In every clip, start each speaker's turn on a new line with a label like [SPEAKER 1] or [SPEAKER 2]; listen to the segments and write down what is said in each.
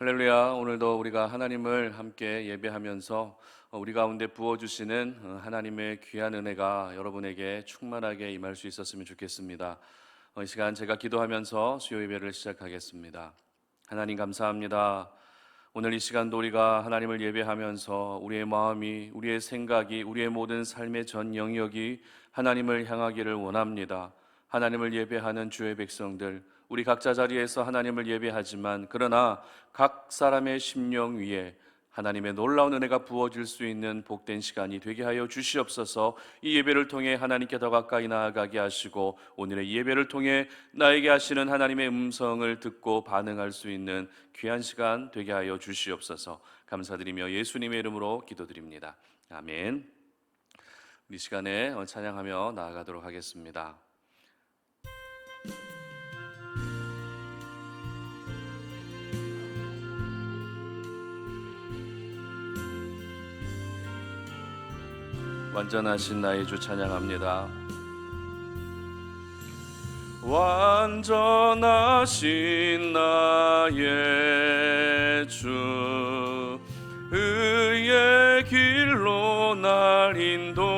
[SPEAKER 1] 할렐루야. 오늘도 우리가 하나님을 함께 예배하면서 우리 가운데 부어주시는 하나님의 귀한 은혜가 여러분에게 충만하게 임할 수 있었으면 좋겠습니다. 이 시간 제가 기도하면서 수요 예배를 시작하겠습니다. 하나님 감사합니다. 오늘 이 시간도 우리가 하나님을 예배하면서 우리의 마음이, 우리의 생각이, 우리의 모든 삶의 전 영역이 하나님을 향하기를 원합니다. 하나님을 예배하는 주의 백성들, 우리 각자 자리에서 하나님을 예배하지만 그러나 각 사람의 심령 위에 하나님의 놀라운 은혜가 부어질 수 있는 복된 시간이 되게 하여 주시옵소서. 이 예배를 통해 하나님께 더 가까이 나아가게 하시고 오늘의 예배를 통해 나에게 하시는 하나님의 음성을 듣고 반응할 수 있는 귀한 시간 되게 하여 주시옵소서. 감사드리며 예수님의 이름으로 기도드립니다. 아멘. 이 시간에 찬양하며 나아가도록 하겠습니다. 완전하신 나의 주 찬양합니다. 완전하신 나의 주, 의의 길로 날 인도하소서.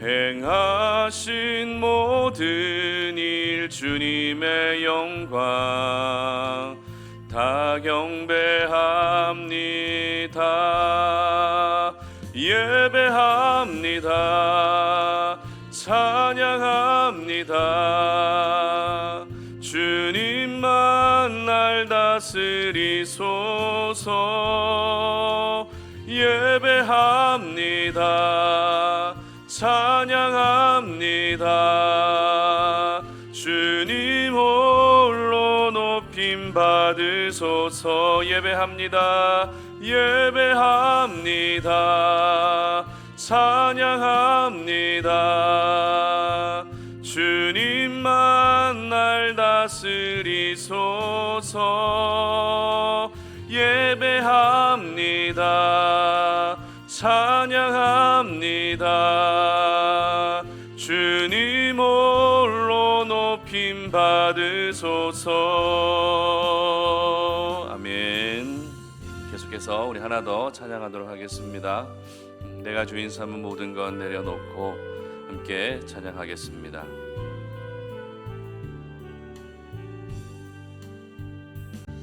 [SPEAKER 1] 행하신 모든 일 주님의 영광 다 경배합니다. 예배합니다. 찬양합니다. 주님만 날 다스리소서. 예배합니다. 찬양합니다. 주님 홀로 높임 받으소서. 예배합니다. 예배합니다. 찬양합니다. 주님만 날 다스리소서. 예배합니다. 찬양합니다. 주님 홀로 높임 받으소서. 아멘. 계속해서 우리 하나 더 찬양하도록 하겠습니다. 내가 주인 삼은 모든 건 내려놓고 함께 찬양하겠습니다.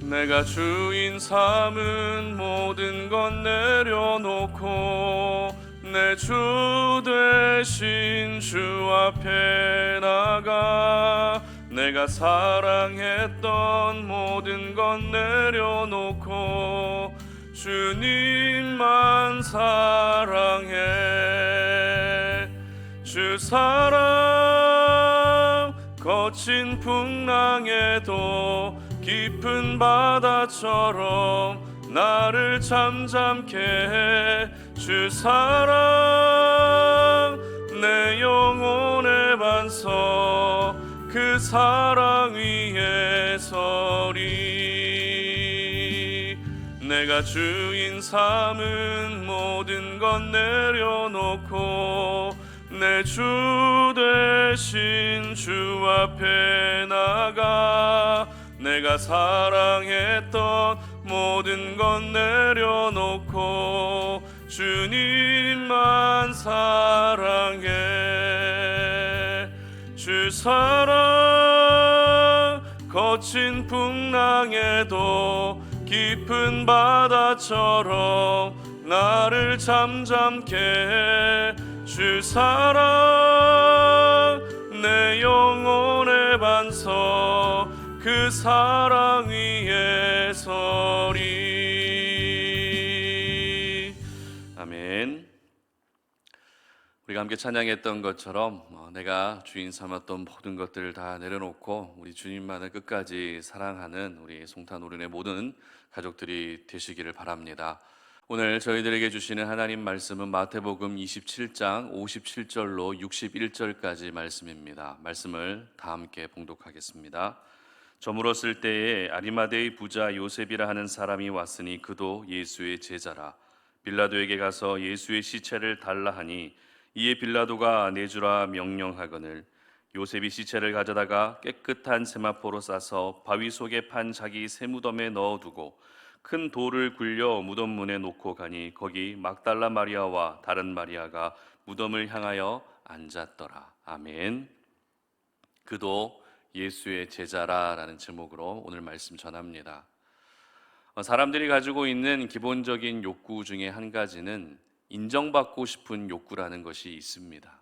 [SPEAKER 1] 내가 주인 삼은 모든 건 내려놓고 내 주 되신 주 앞에 나가 내가 사랑했던 모든 건 내려놓고 주님만 사랑해. 주 사랑 거친 풍랑에도 깊은 바다처럼 나를 잠잠케 해. 주 사랑 내 영혼의 반석 그 사랑 위에 서리. 내가 주인 삼은 모든 건 내려놓고 내 주 되신 주 앞에 나가 내가 사랑했던 모든 건 내려놓고 주님만 사랑해. 주 사랑 거친 풍랑에도 깊은 바다처럼 나를 잠잠케 해. 주 사랑 내 영혼의 반석 그 사랑 위에 서리. 아멘. 우리가 함께 찬양했던 것처럼 내가 주인 삼았던 모든 것들을 다 내려놓고 우리 주님만을 끝까지 사랑하는 우리 송탄오륜의 모든 가족들이 되시기를 바랍니다. 오늘 저희들에게 주시는 하나님 말씀은 마태복음 27장 57절로 61절까지 말씀입니다. 말씀을 다 함께 봉독하겠습니다. 저물었을 때에 아리마대의 부자 요셉이라 하는 사람이 왔으니 그도 예수의 제자라. 빌라도에게 가서 예수의 시체를 달라 하니 이에 빌라도가 내주라 명령하거늘 요셉이 시체를 가져다가 깨끗한 세마포로 싸서 바위 속에 판 자기 세무덤에 넣어두고 큰 돌을 굴려 무덤 문에 놓고 가니 거기 막달라 마리아와 다른 마리아가 무덤을 향하여 앉았더라. 아멘. 그도 예수의 제자라라는 제목으로 오늘 말씀 전합니다. 사람들이 가지고 있는 기본적인 욕구 중에 한 가지는 인정받고 싶은 욕구라는 것이 있습니다.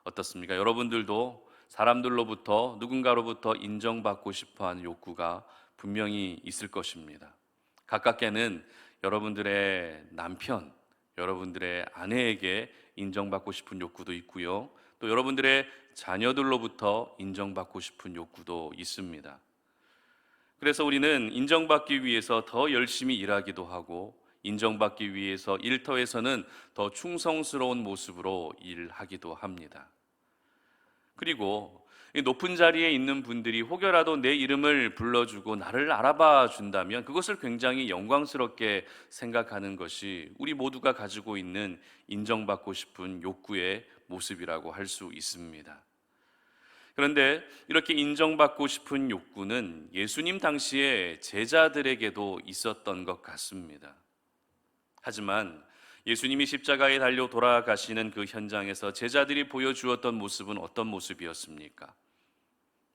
[SPEAKER 1] 어떻습니까? 여러분들도 사람들로부터 누군가로부터 인정받고 싶어하는 욕구가 분명히 있을 것입니다. 가깝게는 여러분들의 남편, 여러분들의 아내에게 인정받고 싶은 욕구도 있고요. 또 여러분들의 자녀들로부터 인정받고 싶은 욕구도 있습니다. 그래서 우리는 인정받기 위해서 더 열심히 일하기도 하고 인정받기 위해서 일터에서는 더 충성스러운 모습으로 일하기도 합니다. 그리고 이 높은 자리에 있는 분들이 혹여라도 내 이름을 불러주고 나를 알아봐 준다면 그것을 굉장히 영광스럽게 생각하는 것이 우리 모두가 가지고 있는 인정받고 싶은 욕구의 모습이라고 할 수 있습니다. 그런데 이렇게 인정받고 싶은 욕구는 예수님 당시에 제자들에게도 있었던 것 같습니다. 하지만 예수님이 십자가에 달려 돌아가시는 그 현장에서 제자들이 보여주었던 모습은 어떤 모습이었습니까?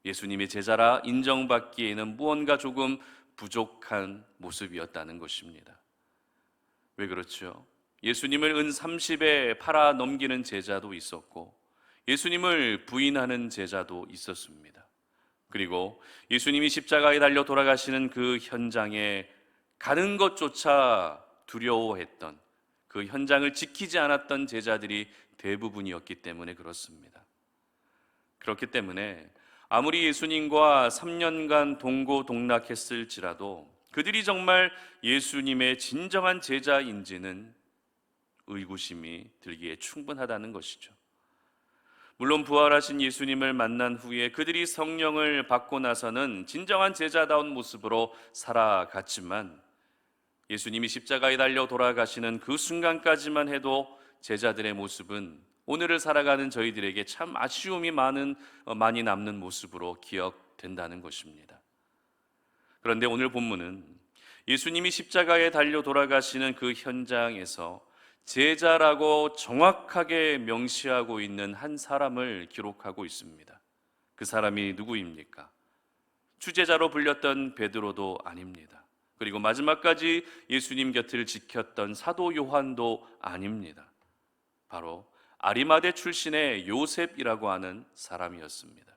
[SPEAKER 1] 예수님의 제자라 인정받기에는 무언가 조금 부족한 모습이었다는 것입니다. 왜 그렇죠? 예수님을 은 30에 팔아 넘기는 제자도 있었고 예수님을 부인하는 제자도 있었습니다. 그리고 예수님이 십자가에 달려 돌아가시는 그 현장에 가는 것조차 두려워했던 그 현장을 지키지 않았던 제자들이 대부분이었기 때문에 그렇습니다. 그렇기 때문에 아무리 예수님과 3년간 동고동락했을지라도 그들이 정말 예수님의 진정한 제자인지는 의구심이 들기에 충분하다는 것이죠. 물론 부활하신 예수님을 만난 후에 그들이 성령을 받고 나서는 진정한 제자다운 모습으로 살아갔지만 예수님이 십자가에 달려 돌아가시는 그 순간까지만 해도 제자들의 모습은 오늘을 살아가는 저희들에게 참 아쉬움이 많이 남는 모습으로 기억된다는 것입니다. 그런데 오늘 본문은 예수님이 십자가에 달려 돌아가시는 그 현장에서 제자라고 정확하게 명시하고 있는 한 사람을 기록하고 있습니다. 그 사람이 누구입니까? 주제자로 불렸던 베드로도 아닙니다. 그리고 마지막까지 예수님 곁을 지켰던 사도 요한도 아닙니다. 바로 아리마대 출신의 요셉이라고 하는 사람이었습니다.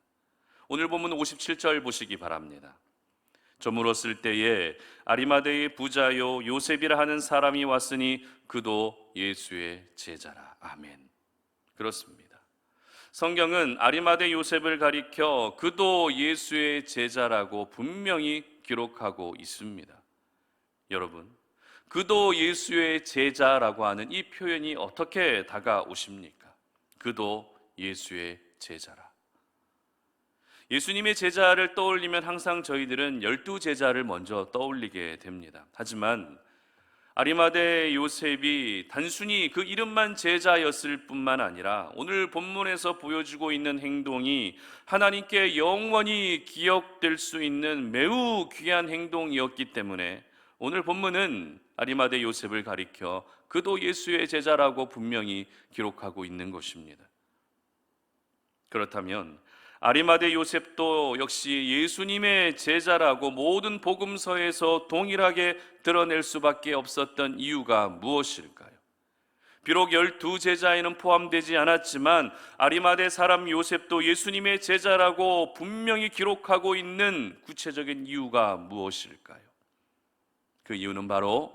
[SPEAKER 1] 오늘 본문 57절 보시기 바랍니다. 저물었을 때에 아리마대의 부자요 요셉이라 하는 사람이 왔으니 그도 예수의 제자라. 아멘. 그렇습니다. 성경은 아리마대 요셉을 가리켜 그도 예수의 제자라고 분명히 기록하고 있습니다. 여러분, 그도 예수의 제자라고 하는 이 표현이 어떻게 다가오십니까? 그도 예수의 제자라. 예수님의 제자를 떠올리면 항상 저희들은 12제자를 먼저 떠올리게 됩니다. 하지만 아리마대 요셉이 단순히 그 이름만 제자였을 뿐만 아니라 오늘 본문에서 보여주고 있는 행동이 하나님께 영원히 기억될 수 있는 매우 귀한 행동이었기 때문에 오늘 본문은 아리마대 요셉을 가리켜 그도 예수의 제자라고 분명히 기록하고 있는 것입니다. 그렇다면 아리마대 요셉도 역시 예수님의 제자라고 모든 복음서에서 동일하게 드러낼 수밖에 없었던 이유가 무엇일까요? 비록 12제자에는 포함되지 않았지만 아리마대 사람 요셉도 예수님의 제자라고 분명히 기록하고 있는 구체적인 이유가 무엇일까요? 그 이유는 바로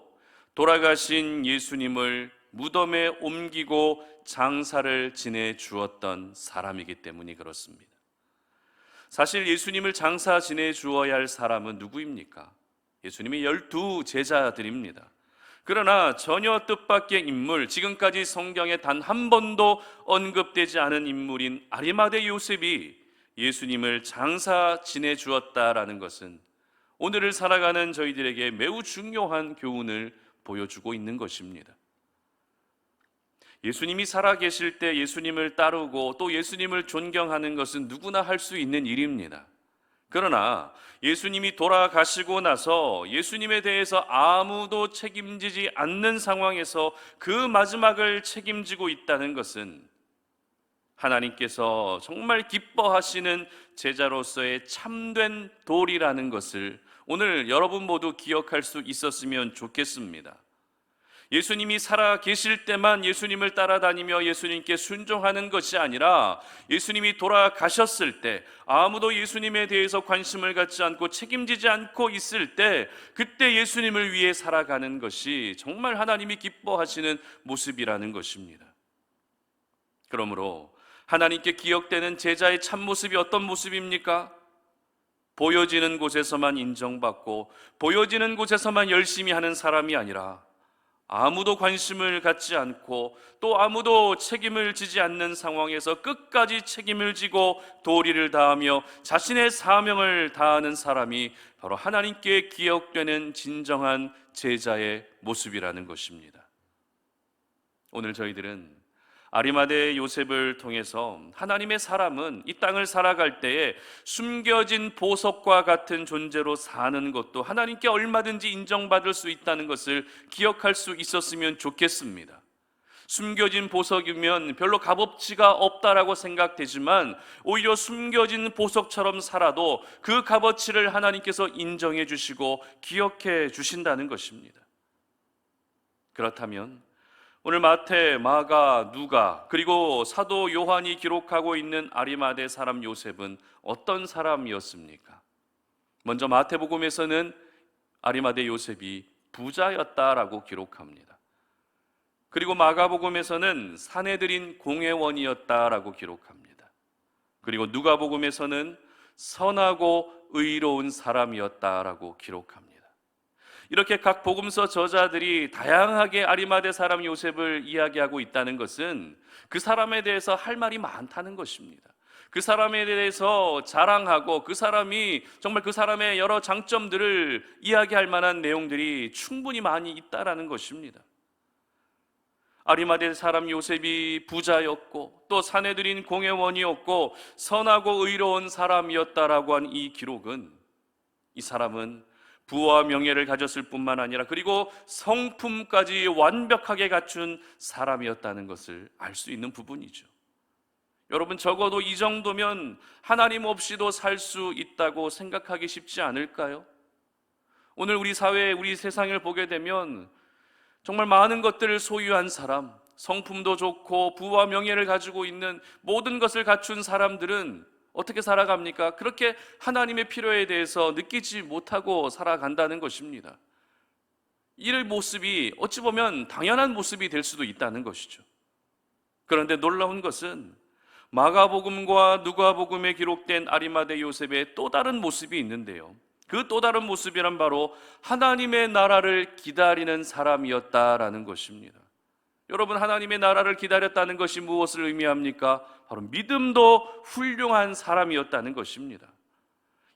[SPEAKER 1] 돌아가신 예수님을 무덤에 옮기고 장사를 지내 주었던 사람이기 때문이 그렇습니다. 사실 예수님을 장사 지내 주어야 할 사람은 누구입니까? 예수님의 12제자들입니다. 그러나 전혀 뜻밖의 인물, 지금까지 성경에 단 한 번도 언급되지 않은 인물인 아리마대 요셉이 예수님을 장사 지내 주었다라는 것은 오늘을 살아가는 저희들에게 매우 중요한 교훈을 보여주고 있는 것입니다. 예수님이 살아 계실 때 예수님을 따르고 또 예수님을 존경하는 것은 누구나 할 수 있는 일입니다. 그러나 예수님이 돌아가시고 나서 예수님에 대해서 아무도 책임지지 않는 상황에서 그 마지막을 책임지고 있다는 것은 하나님께서 정말 기뻐하시는 제자로서의 참된 도리라는 것을 오늘 여러분 모두 기억할 수 있었으면 좋겠습니다. 예수님이 살아 계실 때만 예수님을 따라다니며 예수님께 순종하는 것이 아니라 예수님이 돌아가셨을 때 아무도 예수님에 대해서 관심을 갖지 않고 책임지지 않고 있을 때 그때 예수님을 위해 살아가는 것이 정말 하나님이 기뻐하시는 모습이라는 것입니다. 그러므로 하나님께 기억되는 제자의 참모습이 어떤 모습입니까? 보여지는 곳에서만 인정받고 보여지는 곳에서만 열심히 하는 사람이 아니라 아무도 관심을 갖지 않고 또 아무도 책임을 지지 않는 상황에서 끝까지 책임을 지고 도리를 다하며 자신의 사명을 다하는 사람이 바로 하나님께 기억되는 진정한 제자의 모습이라는 것입니다. 오늘 저희들은 아리마대 요셉을 통해서 하나님의 사람은 이 땅을 살아갈 때에 숨겨진 보석과 같은 존재로 사는 것도 하나님께 얼마든지 인정받을 수 있다는 것을 기억할 수 있었으면 좋겠습니다. 숨겨진 보석이면 별로 값어치가 없다라고 생각되지만 오히려 숨겨진 보석처럼 살아도 그 값어치를 하나님께서 인정해 주시고 기억해 주신다는 것입니다. 그렇다면 오늘 마태, 마가, 누가 그리고 사도 요한이 기록하고 있는 아리마대 사람 요셉은 어떤 사람이었습니까? 먼저 마태복음에서는 아리마대 요셉이 부자였다라고 기록합니다. 그리고 마가복음에서는 사내들인 공회원이었다라고 기록합니다. 그리고 누가복음에서는 선하고 의로운 사람이었다라고 기록합니다. 이렇게 각 복음서 저자들이 다양하게 아리마대 사람 요셉을 이야기하고 있다는 것은 그 사람에 대해서 할 말이 많다는 것입니다. 그 사람에 대해서 자랑하고 그 사람이 정말 그 사람의 여러 장점들을 이야기할 만한 내용들이 충분히 많이 있다라는 것입니다. 아리마대 사람 요셉이 부자였고 또 사내들인 공회원이었고 선하고 의로운 사람이었다라고 한 이 기록은 이 사람은 부와 명예를 가졌을 뿐만 아니라 그리고 성품까지 완벽하게 갖춘 사람이었다는 것을 알 수 있는 부분이죠. 여러분, 적어도 이 정도면 하나님 없이도 살 수 있다고 생각하기 쉽지 않을까요? 오늘 우리 사회, 우리 세상을 보게 되면 정말 많은 것들을 소유한 사람, 성품도 좋고 부와 명예를 가지고 있는 모든 것을 갖춘 사람들은 어떻게 살아갑니까? 그렇게 하나님의 필요에 대해서 느끼지 못하고 살아간다는 것입니다. 이 모습이 어찌 보면 당연한 모습이 될 수도 있다는 것이죠. 그런데 놀라운 것은 마가복음과 누가복음에 기록된 아리마대 요셉의 또 다른 모습이 있는데요. 그 또 다른 모습이란 바로 하나님의 나라를 기다리는 사람이었다라는 것입니다. 여러분, 하나님의 나라를 기다렸다는 것이 무엇을 의미합니까? 바로 믿음도 훌륭한 사람이었다는 것입니다.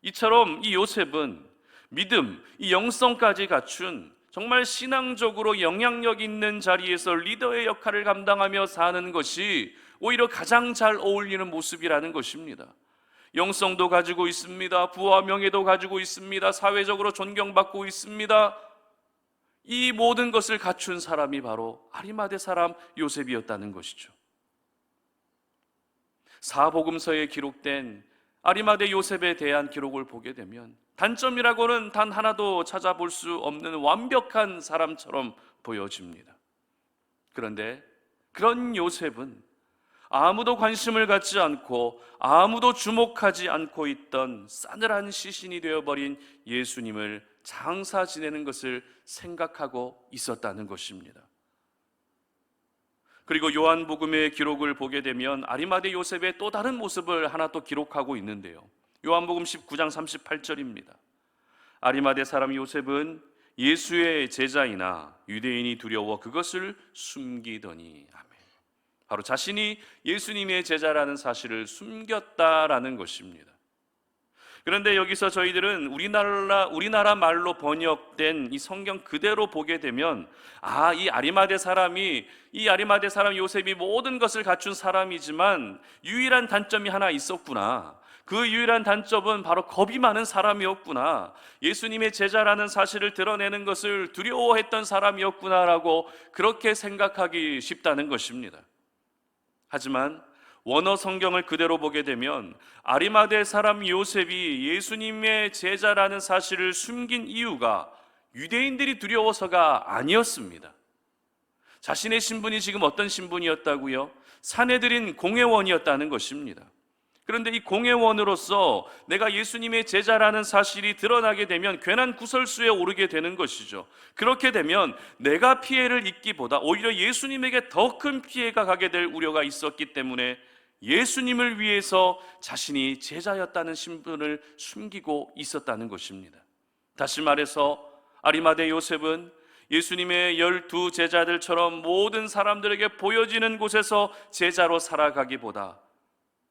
[SPEAKER 1] 이처럼 이 요셉은 믿음, 이 영성까지 갖춘 정말 신앙적으로 영향력 있는 자리에서 리더의 역할을 감당하며 사는 것이 오히려 가장 잘 어울리는 모습이라는 것입니다. 영성도 가지고 있습니다. 부와 명예도 가지고 있습니다. 사회적으로 존경받고 있습니다. 이 모든 것을 갖춘 사람이 바로 아리마대 사람 요셉이었다는 것이죠. 사복음서에 기록된 아리마대 요셉에 대한 기록을 보게 되면 단점이라고는 단 하나도 찾아볼 수 없는 완벽한 사람처럼 보여집니다. 그런데 그런 요셉은 아무도 관심을 갖지 않고 아무도 주목하지 않고 있던 싸늘한 시신이 되어버린 예수님을 장사 지내는 것을 생각하고 있었다는 것입니다. 그리고 요한복음의 기록을 보게 되면 아리마대 요셉의 또 다른 모습을 하나 또 기록하고 있는데요. 요한복음 19장 38절입니다. 아리마대 사람 요셉은 예수의 제자이나 유대인이 두려워 그것을 숨기더니, 아멘. 바로 자신이 예수님의 제자라는 사실을 숨겼다라는 것입니다. 그런데 여기서 저희들은 우리나라 말로 번역된 이 성경 그대로 보게 되면, 이 아리마대 사람 요셉이 모든 것을 갖춘 사람이지만 유일한 단점이 하나 있었구나. 그 유일한 단점은 바로 겁이 많은 사람이었구나. 예수님의 제자라는 사실을 드러내는 것을 두려워했던 사람이었구나라고 그렇게 생각하기 쉽다는 것입니다. 하지만 원어 성경을 그대로 보게 되면 아리마대 사람 요셉이 예수님의 제자라는 사실을 숨긴 이유가 유대인들이 두려워서가 아니었습니다. 자신의 신분이 지금 어떤 신분이었다고요? 사내들인 공회원이었다는 것입니다. 그런데 이 공회원으로서 내가 예수님의 제자라는 사실이 드러나게 되면 괜한 구설수에 오르게 되는 것이죠. 그렇게 되면 내가 피해를 입기보다 오히려 예수님에게 더 큰 피해가 가게 될 우려가 있었기 때문에 예수님을 위해서 자신이 제자였다는 신분을 숨기고 있었다는 것입니다. 다시 말해서 아리마대 요셉은 예수님의 12 제자들처럼 모든 사람들에게 보여지는 곳에서 제자로 살아가기보다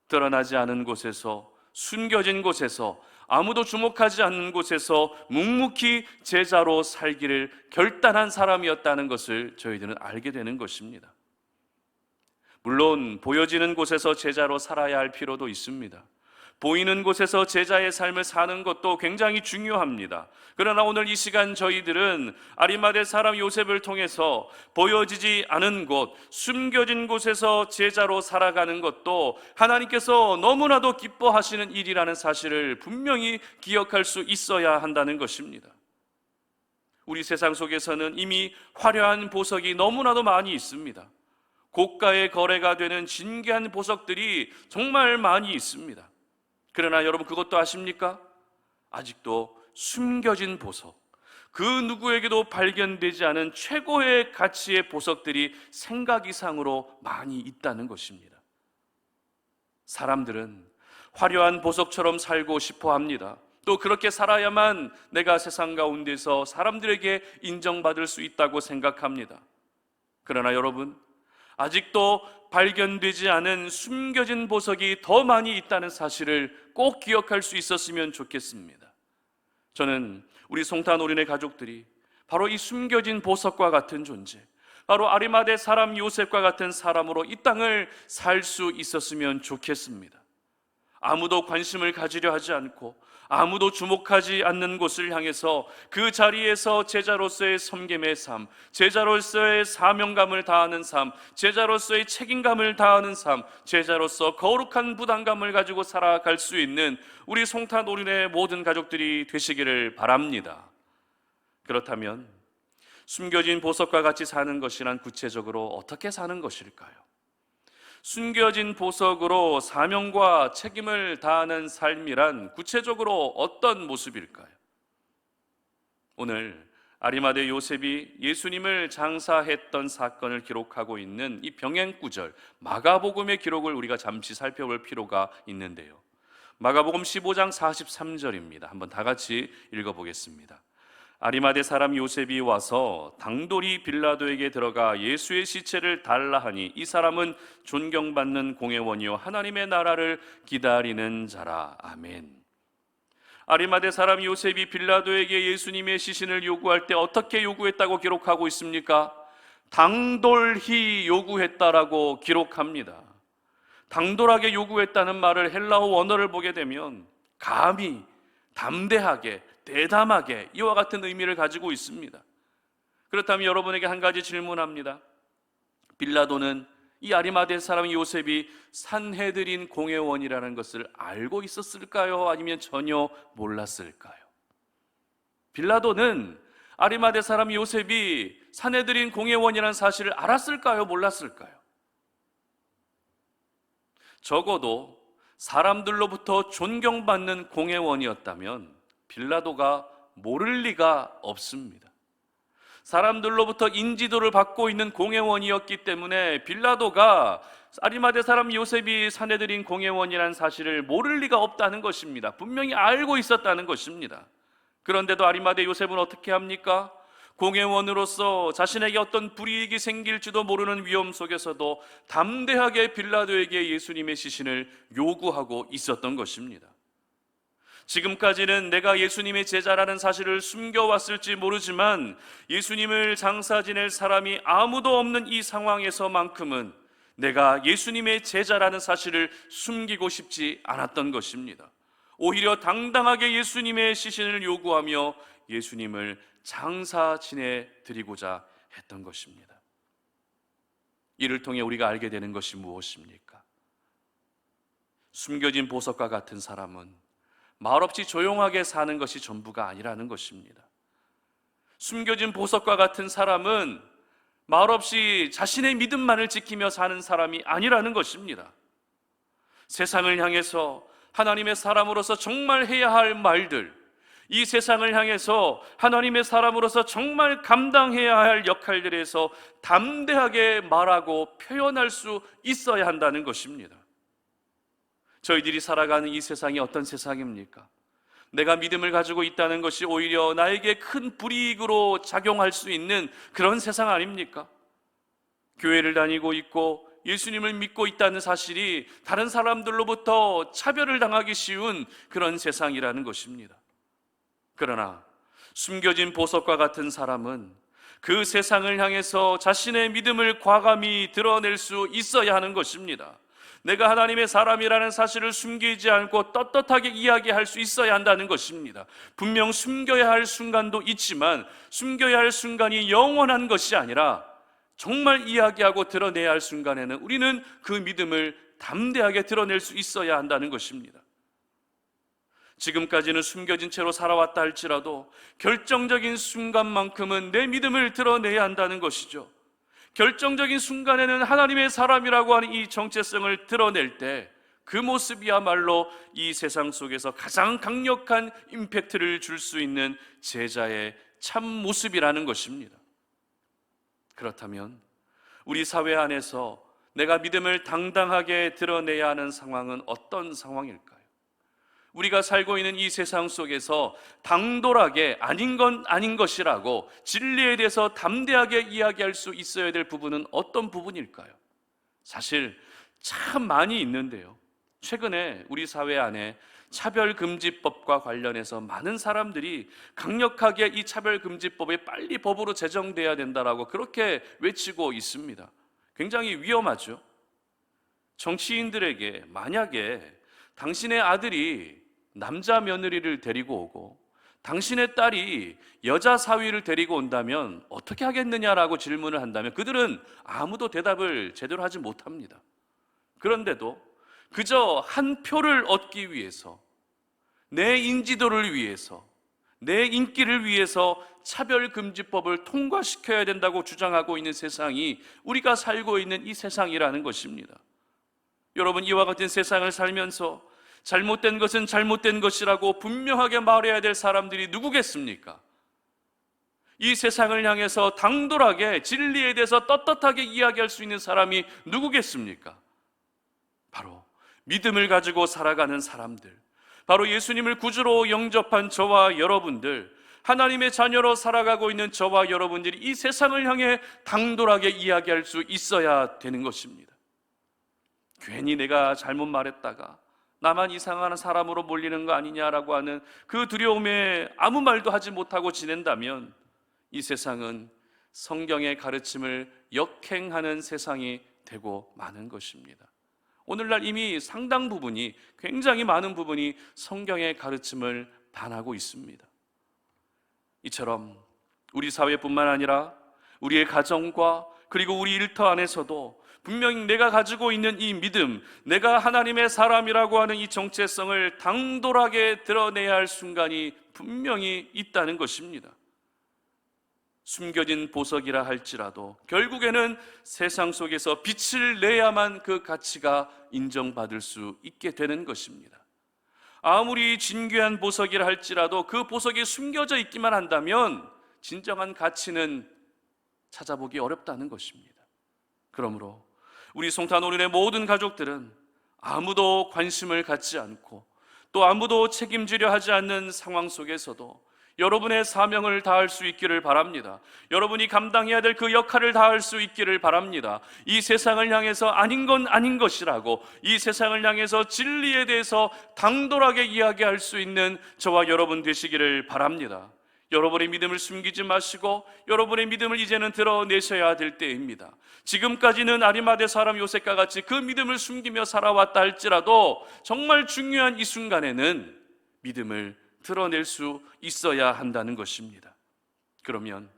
[SPEAKER 1] 드러나지 않은 곳에서, 숨겨진 곳에서, 아무도 주목하지 않는 곳에서 묵묵히 제자로 살기를 결단한 사람이었다는 것을 저희들은 알게 되는 것입니다. 물론 보여지는 곳에서 제자로 살아야 할 필요도 있습니다. 보이는 곳에서 제자의 삶을 사는 것도 굉장히 중요합니다. 그러나 오늘 이 시간 저희들은 아리마대 사람 요셉을 통해서 보여지지 않은 곳, 숨겨진 곳에서 제자로 살아가는 것도 하나님께서 너무나도 기뻐하시는 일이라는 사실을 분명히 기억할 수 있어야 한다는 것입니다. 우리 세상 속에서는 이미 화려한 보석이 너무나도 많이 있습니다. 고가의 거래가 되는 진귀한 보석들이 정말 많이 있습니다. 그러나 여러분 그것도 아십니까? 아직도 숨겨진 보석, 그 누구에게도 발견되지 않은 최고의 가치의 보석들이 생각 이상으로 많이 있다는 것입니다. 사람들은 화려한 보석처럼 살고 싶어 합니다. 또 그렇게 살아야만 내가 세상 가운데서 사람들에게 인정받을 수 있다고 생각합니다. 그러나 여러분, 아직도 발견되지 않은 숨겨진 보석이 더 많이 있다는 사실을 꼭 기억할 수 있었으면 좋겠습니다. 저는 우리 송탄 어린의 가족들이 바로 이 숨겨진 보석과 같은 존재, 바로 아리마대 사람 요셉과 같은 사람으로 이 땅을 살 수 있었으면 좋겠습니다. 아무도 관심을 가지려 하지 않고 아무도 주목하지 않는 곳을 향해서 그 자리에서 제자로서의 섬김의 삶, 제자로서의 사명감을 다하는 삶, 제자로서의 책임감을 다하는 삶, 제자로서 거룩한 부담감을 가지고 살아갈 수 있는 우리 송탄 어린의 모든 가족들이 되시기를 바랍니다. 그렇다면 숨겨진 보석과 같이 사는 것이란 구체적으로 어떻게 사는 것일까요? 숨겨진 보석으로 사명과 책임을 다하는 삶이란 구체적으로 어떤 모습일까요? 오늘 아리마대 요셉이 예수님을 장사했던 사건을 기록하고 있는 이 병행구절 마가복음의 기록을 우리가 잠시 살펴볼 필요가 있는데요. 마가복음 15장 43절입니다. 한번 다 같이 읽어보겠습니다. 아리마대 사람 요셉이 와서 당돌이 빌라도에게 들어가 예수의 시체를 달라 하니 이 사람은 존경받는 공회원이요 하나님의 나라를 기다리는 자라. 아멘. 아리마대 사람 요셉이 빌라도에게 예수님의 시신을 요구할 때 어떻게 요구했다고 기록하고 있습니까? 당돌히 요구했다라고 기록합니다. 당돌하게 요구했다는 말을 헬라어 원어를 보게 되면 감히, 담대하게, 대담하게 이와 같은 의미를 가지고 있습니다. 그렇다면 여러분에게 한 가지 질문합니다. 빌라도는 이 아리마대 사람 요셉이 산헤드린 공회원이라는 것을 알고 있었을까요? 아니면 전혀 몰랐을까요? 빌라도는 아리마대 사람 요셉이 산헤드린 공회원이라는 사실을 알았을까요? 몰랐을까요? 적어도 사람들로부터 존경받는 공회원이었다면 빌라도가 모를 리가 없습니다. 사람들로부터 인지도를 받고 있는 공회원이었기 때문에 빌라도가 아리마대 사람 요셉이 산헤드린 공회원이라는 사실을 모를 리가 없다는 것입니다. 분명히 알고 있었다는 것입니다. 그런데도 아리마대 요셉은 어떻게 합니까? 공회원으로서 자신에게 어떤 불이익이 생길지도 모르는 위험 속에서도 담대하게 빌라도에게 예수님의 시신을 요구하고 있었던 것입니다. 지금까지는 내가 예수님의 제자라는 사실을 숨겨왔을지 모르지만 예수님을 장사 지낼 사람이 아무도 없는 이 상황에서만큼은 내가 예수님의 제자라는 사실을 숨기고 싶지 않았던 것입니다. 오히려 당당하게 예수님의 시신을 요구하며 예수님을 장사 지내 드리고자 했던 것입니다. 이를 통해 우리가 알게 되는 것이 무엇입니까? 숨겨진 보석과 같은 사람은 말없이 조용하게 사는 것이 전부가 아니라는 것입니다. 숨겨진 보석과 같은 사람은 말없이 자신의 믿음만을 지키며 사는 사람이 아니라는 것입니다. 세상을 향해서 하나님의 사람으로서 정말 해야 할 말들, 이 세상을 향해서 하나님의 사람으로서 정말 감당해야 할 역할들에서 담대하게 말하고 표현할 수 있어야 한다는 것입니다. 저희들이 살아가는 이 세상이 어떤 세상입니까? 내가 믿음을 가지고 있다는 것이 오히려 나에게 큰 불이익으로 작용할 수 있는 그런 세상 아닙니까? 교회를 다니고 있고 예수님을 믿고 있다는 사실이 다른 사람들로부터 차별을 당하기 쉬운 그런 세상이라는 것입니다. 그러나 숨겨진 보석과 같은 사람은 그 세상을 향해서 자신의 믿음을 과감히 드러낼 수 있어야 하는 것입니다. 내가 하나님의 사람이라는 사실을 숨기지 않고 떳떳하게 이야기할 수 있어야 한다는 것입니다. 분명 숨겨야 할 순간도 있지만 숨겨야 할 순간이 영원한 것이 아니라 정말 이야기하고 드러내야 할 순간에는 우리는 그 믿음을 담대하게 드러낼 수 있어야 한다는 것입니다. 지금까지는 숨겨진 채로 살아왔다 할지라도 결정적인 순간만큼은 내 믿음을 드러내야 한다는 것이죠. 결정적인 순간에는 하나님의 사람이라고 하는 이 정체성을 드러낼 때 그 모습이야말로 이 세상 속에서 가장 강력한 임팩트를 줄 수 있는 제자의 참 모습이라는 것입니다. 그렇다면 우리 사회 안에서 내가 믿음을 당당하게 드러내야 하는 상황은 어떤 상황일까요? 우리가 살고 있는 이 세상 속에서 당돌하게 아닌 건 아닌 것이라고 진리에 대해서 담대하게 이야기할 수 있어야 될 부분은 어떤 부분일까요? 사실 참 많이 있는데요. 최근에 우리 사회 안에 차별금지법과 관련해서 많은 사람들이 강력하게 이 차별금지법이 빨리 법으로 제정돼야 된다라고 그렇게 외치고 있습니다. 굉장히 위험하죠. 정치인들에게 만약에 당신의 아들이 남자 며느리를 데리고 오고 당신의 딸이 여자 사위를 데리고 온다면 어떻게 하겠느냐라고 질문을 한다면 그들은 아무도 대답을 제대로 하지 못합니다. 그런데도 그저 한 표를 얻기 위해서, 내 인지도를 위해서, 내 인기를 위해서 차별금지법을 통과시켜야 된다고 주장하고 있는 세상이 우리가 살고 있는 이 세상이라는 것입니다. 여러분, 이와 같은 세상을 살면서 잘못된 것은 잘못된 것이라고 분명하게 말해야 될 사람들이 누구겠습니까? 이 세상을 향해서 당돌하게 진리에 대해서 떳떳하게 이야기할 수 있는 사람이 누구겠습니까? 바로 믿음을 가지고 살아가는 사람들, 바로 예수님을 구주로 영접한 저와 여러분들, 하나님의 자녀로 살아가고 있는 저와 여러분들이 이 세상을 향해 당돌하게 이야기할 수 있어야 되는 것입니다. 괜히 내가 잘못 말했다가 나만 이상한 사람으로 몰리는 거 아니냐라고 하는 그 두려움에 아무 말도 하지 못하고 지낸다면 이 세상은 성경의 가르침을 역행하는 세상이 되고 마는 것입니다. 오늘날 이미 상당 부분이, 굉장히 많은 부분이 성경의 가르침을 반하고 있습니다. 이처럼 우리 사회뿐만 아니라 우리의 가정과 그리고 우리 일터 안에서도 분명히 내가 가지고 있는 이 믿음, 내가 하나님의 사람이라고 하는 이 정체성을 당돌하게 드러내야 할 순간이 분명히 있다는 것입니다. 숨겨진 보석이라 할지라도 결국에는 세상 속에서 빛을 내야만 그 가치가 인정받을 수 있게 되는 것입니다. 아무리 진귀한 보석이라 할지라도 그 보석이 숨겨져 있기만 한다면 진정한 가치는 찾아보기 어렵다는 것입니다. 그러므로 우리 송탄오륜의 모든 가족들은 아무도 관심을 갖지 않고 또 아무도 책임지려 하지 않는 상황 속에서도 여러분의 사명을 다할 수 있기를 바랍니다. 여러분이 감당해야 될 그 역할을 다할 수 있기를 바랍니다. 이 세상을 향해서 아닌 건 아닌 것이라고, 이 세상을 향해서 진리에 대해서 당돌하게 이야기할 수 있는 저와 여러분 되시기를 바랍니다. 여러분의 믿음을 숨기지 마시고 여러분의 믿음을 이제는 드러내셔야 될 때입니다. 지금까지는 아리마대 사람 요셉과 같이 그 믿음을 숨기며 살아왔다 할지라도 정말 중요한 이 순간에는 믿음을 드러낼 수 있어야 한다는 것입니다. 그러면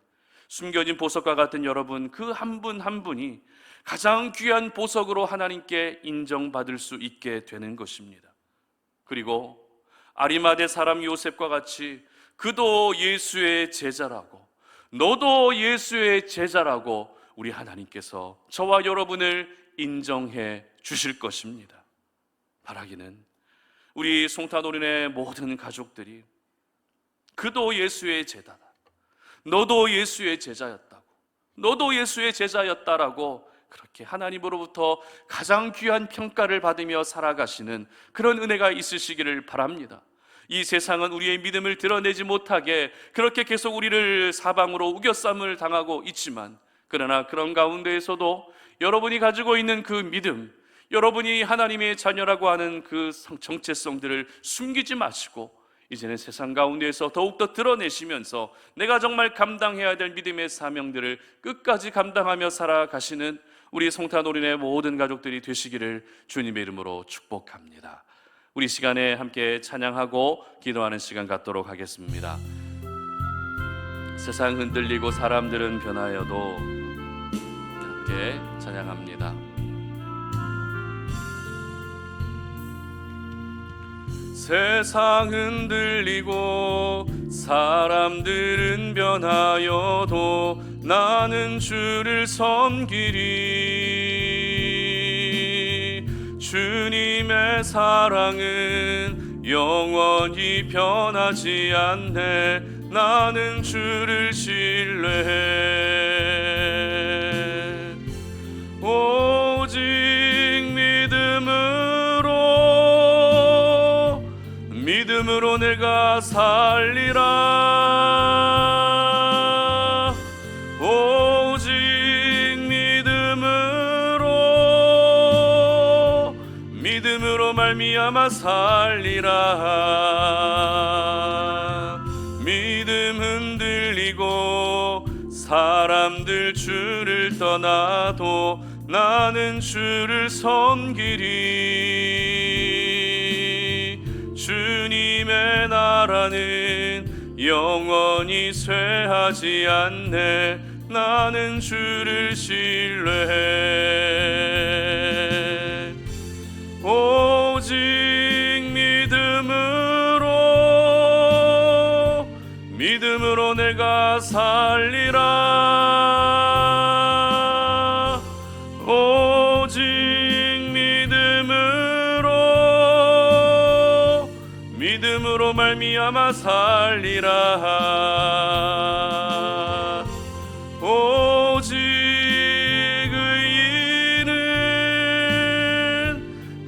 [SPEAKER 1] 숨겨진 보석과 같은 여러분, 그 한 분 한 분이 가장 귀한 보석으로 하나님께 인정받을 수 있게 되는 것입니다. 그리고 아리마대 사람 요셉과 같이 그도 예수의 제자라고, 너도 예수의 제자라고 우리 하나님께서 저와 여러분을 인정해 주실 것입니다. 바라기는 우리 송탄오륜의 모든 가족들이 그도 예수의 제자다, 너도 예수의 제자였다고, 너도 예수의 제자였다라고 그렇게 하나님으로부터 가장 귀한 평가를 받으며 살아가시는 그런 은혜가 있으시기를 바랍니다. 이 세상은 우리의 믿음을 드러내지 못하게 그렇게 계속 우리를 사방으로 우겨쌈을 당하고 있지만, 그러나 그런 가운데에서도 여러분이 가지고 있는 그 믿음, 여러분이 하나님의 자녀라고 하는 그 정체성들을 숨기지 마시고 이제는 세상 가운데에서 더욱더 드러내시면서 내가 정말 감당해야 될 믿음의 사명들을 끝까지 감당하며 살아가시는 우리 송탄오륜의 모든 가족들이 되시기를 주님의 이름으로 축복합니다. 우리 시간에 함께 찬양하고 기도하는 시간 갖도록 하겠습니다. 세상 흔들리고 사람들은 변하여도 함께 찬양합니다. 세상 흔들리고 사람들은 변하여도 나는 주를 섬기리. 주님의 사랑은 영원히 변하지 않네. 나는 주를 신뢰해. 오직 믿음으로 내가 살리라. 오직 믿음으로 말미암아 살리라. 믿음 흔들리고 사람들 주를 떠나도 나는 주를 섬기리. 주님의 나라는 영원히 쇠하지 않네. 나는 주를 신뢰해. 오직 믿음으로 내가 살리라. 오직 믿음으로 말미암아 살리라. 오직 의인은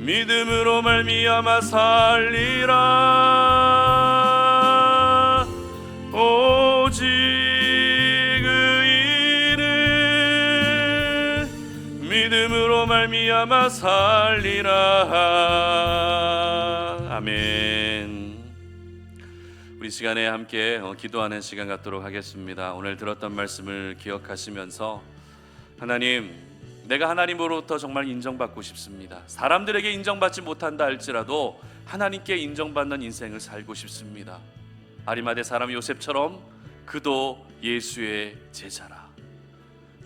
[SPEAKER 1] 믿음으로 말미암아 살리라. 오직 의인은 믿음으로 말미암아 살리라. 아멘. 우리 시간에 함께 기도하는 시간 갖도록 하겠습니다. 오늘 들었던 말씀을 기억하시면서 하나님, 내가 하나님으로부터 정말 인정받고 싶습니다. 사람들에게 인정받지 못한다 할지라도 하나님께 인정받는 인생을 살고 싶습니다. 아리마대 사람 요셉처럼 그도 예수의 제자라,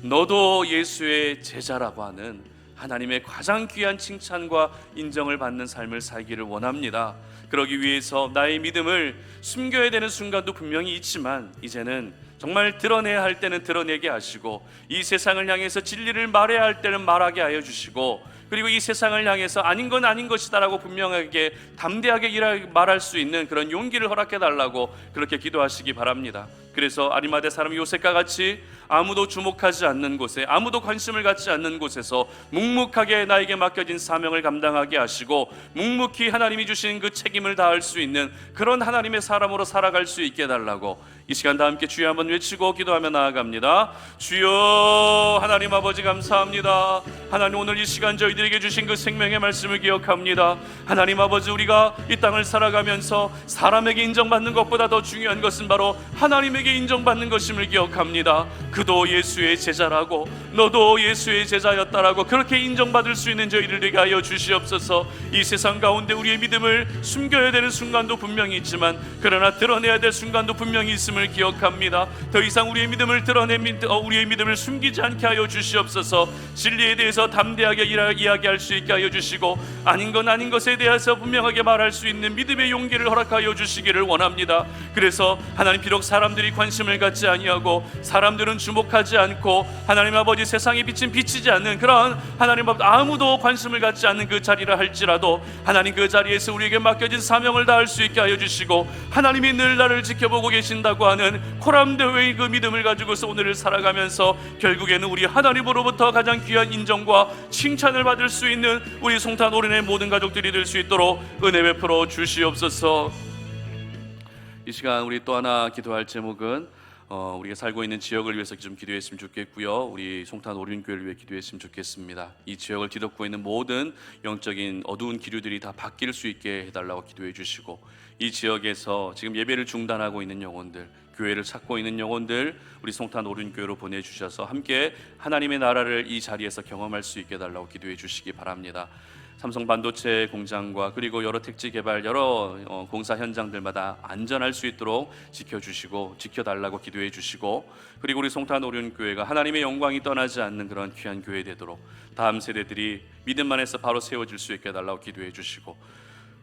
[SPEAKER 1] 너도 예수의 제자라고 하는 하나님의 가장 귀한 칭찬과 인정을 받는 삶을 살기를 원합니다. 그러기 위해서 나의 믿음을 숨겨야 되는 순간도 분명히 있지만 이제는 정말 드러내야 할 때는 드러내게 하시고, 이 세상을 향해서 진리를 말해야 할 때는 말하게 하여 주시고, 그리고 이 세상을 향해서 아닌 건 아닌 것이다라고 분명하게 담대하게 말할 수 있는 그런 용기를 허락해 달라고 그렇게 기도하시기 바랍니다. 그래서 아리마대 사람 요셉과 같이 아무도 주목하지 않는 곳에, 아무도 관심을 갖지 않는 곳에서 묵묵하게 나에게 맡겨진 사명을 감당하게 하시고 묵묵히 하나님이 주신 그 책임을 다할 수 있는 그런 하나님의 사람으로 살아갈 수 있게 해달라고 이 시간 다 함께 주여 한번 외치고 기도하며 나아갑니다. 주여, 하나님 아버지 감사합니다. 하나님, 오늘 이 시간 저희들에게 주신 그 생명의 말씀을 기억합니다. 하나님 아버지, 우리가 이 땅을 살아가면서 사람에게 인정받는 것보다 더 중요한 것은 바로 하나님에게 인정받는 것임을 기억합니다. 그도 예수의 제자라고, 너도 예수의 제자였다라고 그렇게 인정받을 수 있는 저희들 되게 하여 주시옵소서. 이 세상 가운데 우리의 믿음을 숨겨야 되는 순간도 분명히 있지만, 그러나 드러내야 될 순간도 분명히 있음을 기억합니다. 더 이상 우리의 믿음을 우리의 믿음을 숨기지 않게 하여 주시옵소서. 진리에 대해서 담대하게 이야기할 수 있게 하여 주시고, 아닌 건 아닌 것에 대해서 분명하게 말할 수 있는 믿음의 용기를 허락하여 주시기를 원합니다. 그래서 하나님, 비록 사람들이 관심을 갖지 아니하고 사람들은 주목하지 않고 하나님 아버지 세상에 비치지 않는 그런 하나님 아버지 아무도 관심을 갖지 않는 그 자리라 할지라도 하나님, 그 자리에서 우리에게 맡겨진 사명을 다할 수 있게 하여 주시고, 하나님이 늘 나를 지켜보고 계신다고 하는 코람대회의 그 믿음을 가지고서 오늘을 살아가면서 결국에는 우리 하나님으로부터 가장 귀한 인정과 칭찬을 받을 수 있는 우리 송탄 오륜의 모든 가족들이 될 수 있도록 은혜 베풀어 주시옵소서. 이 시간 우리 또 하나 기도할 제목은 우리가 살고 있는 지역을 위해서 좀 기도했으면 좋겠고요, 우리 송탄 오륜교회를 위해 기도했으면 좋겠습니다. 이 지역을 뒤덮고 있는 모든 영적인 어두운 기류들이 다 바뀔 수 있게 해달라고 기도해 주시고, 이 지역에서 지금 예배를 중단하고 있는 영혼들, 교회를 찾고 있는 영혼들 우리 송탄 오륜교회로 보내주셔서 함께 하나님의 나라를 이 자리에서 경험할 수 있게 해달라고 기도해 주시기 바랍니다. 삼성 반도체 공장과 그리고 여러 택지 개발 여러 공사 현장들마다 안전할 수 있도록 지켜주시고 지켜달라고 기도해 주시고, 그리고 우리 송탄 오륜교회가 하나님의 영광이 떠나지 않는 그런 귀한 교회 되도록 다음 세대들이 믿음 안에서 바로 세워질 수 있게 해달라고 기도해 주시고,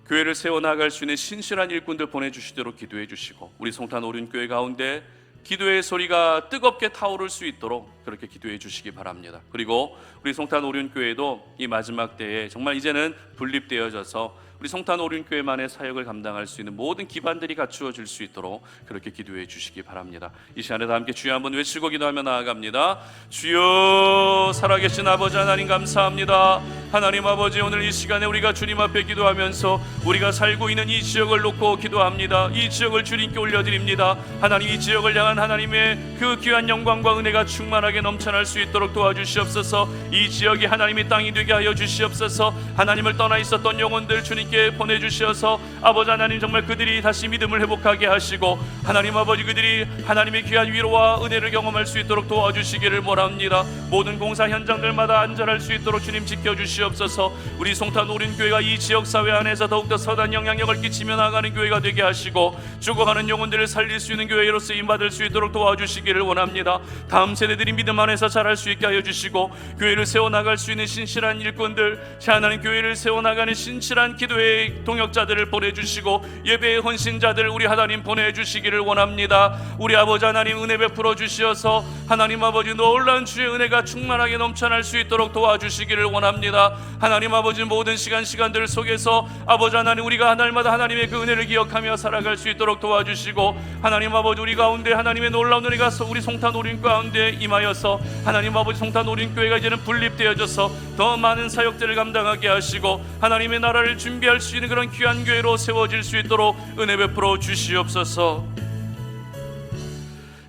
[SPEAKER 1] 교회를 세워나갈 수 있는 신실한 일꾼들 보내주시도록 기도해 주시고, 우리 송탄 오륜교회 가운데 기도의 소리가 뜨겁게 타오를 수 있도록 그렇게 기도해 주시기 바랍니다. 그리고 우리 송탄 오륜교회도 이 마지막 때에 정말 이제는 분립되어져서 우리 송탄 오륜교회만의 사역을 감당할 수 있는 모든 기반들이 갖추어질 수 있도록 그렇게 기도해 주시기 바랍니다. 이 시간에 다 함께 주여 한번 외치고 기도하며 나아갑니다. 주여, 살아계신 아버지 하나님 감사합니다. 하나님 아버지, 오늘 이 시간에 우리가 주님 앞에 기도하면서 우리가 살고 있는 이 지역을 놓고 기도합니다. 이 지역을 주님께 올려드립니다. 하나님, 이 지역을 향한 하나님의 그 귀한 영광과 은혜가 충만하게 넘쳐날 수 있도록 도와주시옵소서. 이 지역이 하나님의 땅이 되게 하여 주시옵소서. 하나님을 떠나 있었던 영혼들 주님께 보내주셔서 아버지 하나님, 정말 그들이 다시 믿음을 회복하게 하시고 하나님 아버지, 그들이 하나님의 귀한 위로와 은혜를 경험할 수 있도록 도와주시기를 원합니다. 모든 공사 현장들마다 안전할 수 있도록 주님 지켜주시옵소서. 우리 송탄 오륜교회가 이 지역사회 안에서 더욱더 선한 영향력을 끼치며 나가는 교회가 되게 하시고, 죽어가는 영혼들을 살릴 수 있는 교회로 쓰임받을 수 있도록 도와주시기를 원합니다. 다음 세대들이 믿음 안에서 자랄 수 있게 하여 주시고, 교회를 세워나갈 수 있는 신실한 일꾼들, 하나님 교회를 세워나가는 신실한 기도의 동역자들을 보내주시고 예배의 헌신자들 우리 하나님 보내주시기를 원합니다. 우리 아버지 하나님, 은혜 베풀어 주시어서 하나님 아버지, 놀라운 주의 은혜가 충만하게 넘쳐날 수 있도록 도와주시기를 원합니다. 하나님 아버지, 모든 시간들 속에서 아버지 하나님, 우리가 날마다 하나님의 그 은혜를 기억하며 살아갈 수 있도록 도와주시고, 하나님 아버지, 우리 가운데 하나님의 놀라운 은혜가 우리 송탄 오륜 가운데 임하여서 하나님 아버지, 송탄 오륜교회가 이제는 분립되어져서 더 많은 사역들을 감당하게 하시고 하나님의 나라를 준비할 수 있는 그런 귀한 교회로 세워질 수 있도록 은혜 베풀어 주시옵소서.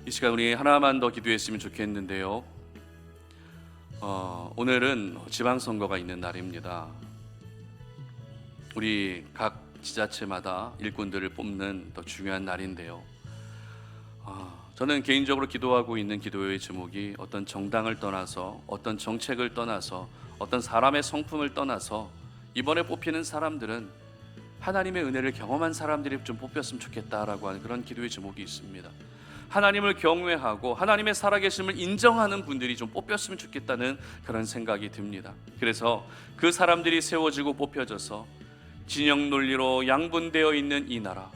[SPEAKER 1] 이 시간 우리 하나만 더 기도했으면 좋겠는데요, 오늘은 지방선거가 있는 날입니다. 우리 각 지자체마다 일꾼들을 뽑는 더 중요한 날인데요, 저는 개인적으로 기도하고 있는 기도의 제목이 어떤 정당을 떠나서, 어떤 정책을 떠나서, 어떤 사람의 성품을 떠나서 이번에 뽑히는 사람들은 하나님의 은혜를 경험한 사람들이 좀 뽑혔으면 좋겠다라고 하는 그런 기도의 제목이 있습니다. 하나님을 경외하고 하나님의 살아계심을 인정하는 분들이 좀 뽑혔으면 좋겠다는 그런 생각이 듭니다. 그래서 그 사람들이 세워지고 뽑혀져서 진영 논리로 양분되어 있는 이 나라,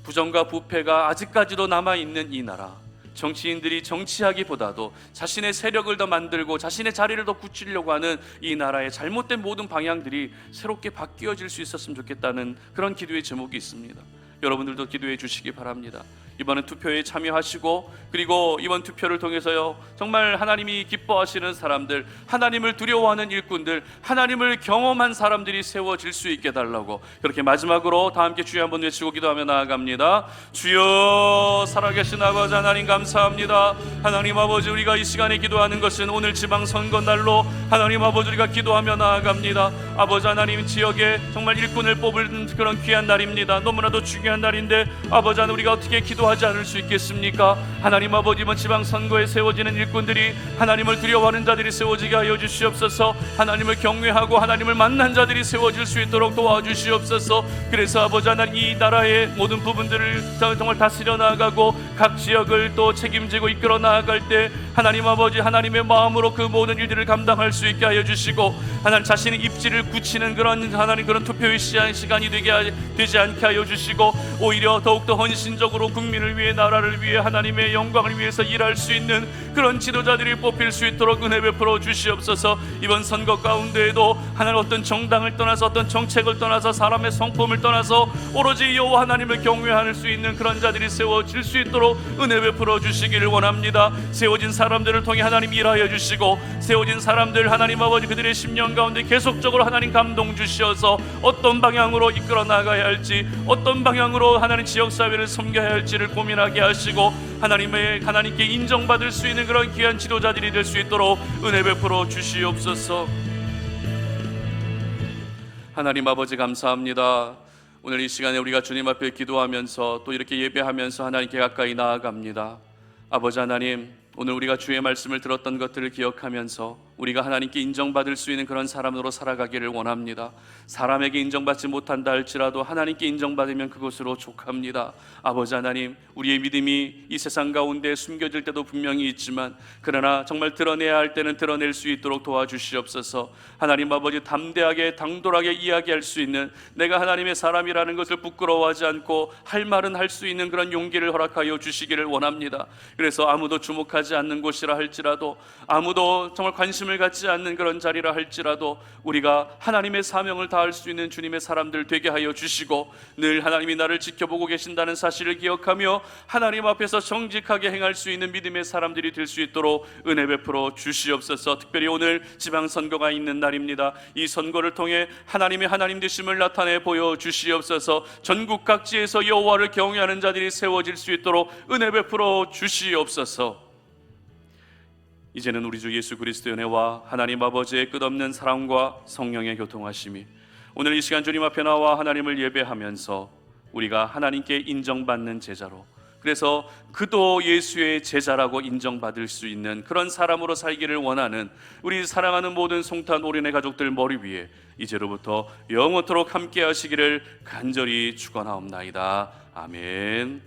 [SPEAKER 1] 부정과 부패가 아직까지도 남아있는 이 나라, 정치인들이 정치하기보다도 자신의 세력을 더 만들고 자신의 자리를 더 굳히려고 하는 이 나라의 잘못된 모든 방향들이 새롭게 바뀌어질 수 있었으면 좋겠다는 그런 기도의 제목이 있습니다. 여러분들도 기도해 주시기 바랍니다. 이번에 투표에 참여하시고, 그리고 이번 투표를 통해서요 정말 하나님이 기뻐하시는 사람들, 하나님을 두려워하는 일꾼들, 하나님을 경험한 사람들이 세워질 수 있게 달라고, 그렇게 마지막으로 다 함께 주여 한번 외치고 기도하며 나아갑니다. 주여, 살아계신 아버지 하나님 감사합니다. 하나님 아버지, 우리가 이 시간에 기도하는 것은 오늘 지방선거 날로 하나님 아버지 우리가 기도하며 나아갑니다. 아버지 하나님, 지역에 정말 일꾼을 뽑을 그런 귀한 날입니다. 너무나도 중요한 날인데 아버지 하나님, 우리가 어떻게 기도하지 않을 수 있겠습니까? 하나님 아버지, 이번 지방선거에 세워지는 일꾼들이 하나님을 두려워하는 자들이 세워지게 하여 주시옵소서. 하나님을 경외하고 하나님을 만난 자들이 세워질 수 있도록 도와주시옵소서. 그래서 아버지 하나님, 이 나라의 모든 부분들을 정말 다스려 나아가고 각 지역을 또 책임지고 이끌어 나아갈 때 하나님 아버지, 하나님의 마음으로 그 모든 일들을 감당할 수 있게 하여 주시고, 하나님 자신의 입지를 굳히는 그런 하나님 그런 투표의 시간이 되지 않게 하여 주시고, 오히려 더욱더 헌신적으로 국민을 위해, 나라를 위해, 하나님의 영광을 위해서 일할 수 있는 그런 지도자들이 뽑힐 수 있도록 은혜 베풀어 주시옵소서. 이번 선거 가운데에도 하나님 어떤 정당을 떠나서, 어떤 정책을 떠나서, 사람의 성품을 떠나서 오로지 여호와 하나님을 경외할 수 있는 그런 자들이 세워질 수 있도록 은혜 베풀어 주시기를 원합니다. 세워진 사람들을 통해 하나님 일하여 주시고, 세워진 사람들 하나님 아버지 그들의 심령 가운데 계속적으로 하나님 감동 주시어서 어떤 방향으로 이끌어 나가야 할지, 어떤 방향으로 하나님 지역사회를 섬겨야 할지를 고민하게 하시고, 하나님께 인정받을 수 있는 그런 귀한 지도자들이 될 수 있도록 은혜 베풀어 주시옵소서. 하나님 아버지 감사합니다. 오늘 이 시간에 우리가 주님 앞에 기도하면서 또 이렇게 예배하면서 하나님께 가까이 나아갑니다. 아버지 하나님, 오늘 우리가 주의 말씀을 들었던 것들을 기억하면서 우리가 하나님께 인정받을 수 있는 그런 사람으로 살아가기를 원합니다. 사람에게 인정받지 못한다 할지라도 하나님께 인정받으면 그것으로 족합니다. 아버지 하나님, 우리의 믿음이 이 세상 가운데 숨겨질 때도 분명히 있지만, 그러나 정말 드러내야 할 때는 드러낼 수 있도록 도와주시옵소서. 하나님 아버지, 담대하게 당돌하게 이야기할 수 있는, 내가 하나님의 사람이라는 것을 부끄러워하지 않고 할 말은 할 수 있는 그런 용기를 허락하여 주시기를 원합니다. 그래서 아무도 주목하지 않는 곳이라 할지라도, 아무도 정말 관심을 갖지 않는 그런 자리라 할지라도 우리가 하나님의 사명을 다할 수 있는 주님의 사람들 되게 하여 주시고, 늘 하나님이 나를 지켜보고 계신다는 사실을 기억하며 하나님 앞에서 정직하게 행할 수 있는 믿음의 사람들이 될 수 있도록 은혜 베풀어 주시옵소서. 특별히 오늘 지방선거가 있는 날입니다. 이 선거를 통해 하나님의 하나님 되심을 나타내 보여 주시옵소서. 전국 각지에서 여호와를 경외하는 자들이 세워질 수 있도록 은혜 베풀어 주시옵소서. 이제는 우리 주 예수 그리스도의 은혜와 하나님 아버지의 끝없는 사랑과 성령의 교통하심이 오늘 이 시간 주님 앞에 나와 하나님을 예배하면서 우리가 하나님께 인정받는 제자로, 그래서 그도 예수의 제자라고 인정받을 수 있는 그런 사람으로 살기를 원하는 우리 사랑하는 모든 송탄 오륜의 가족들 머리 위에 이제로부터 영원토록 함께 하시기를 간절히 축원하옵나이다. 아멘.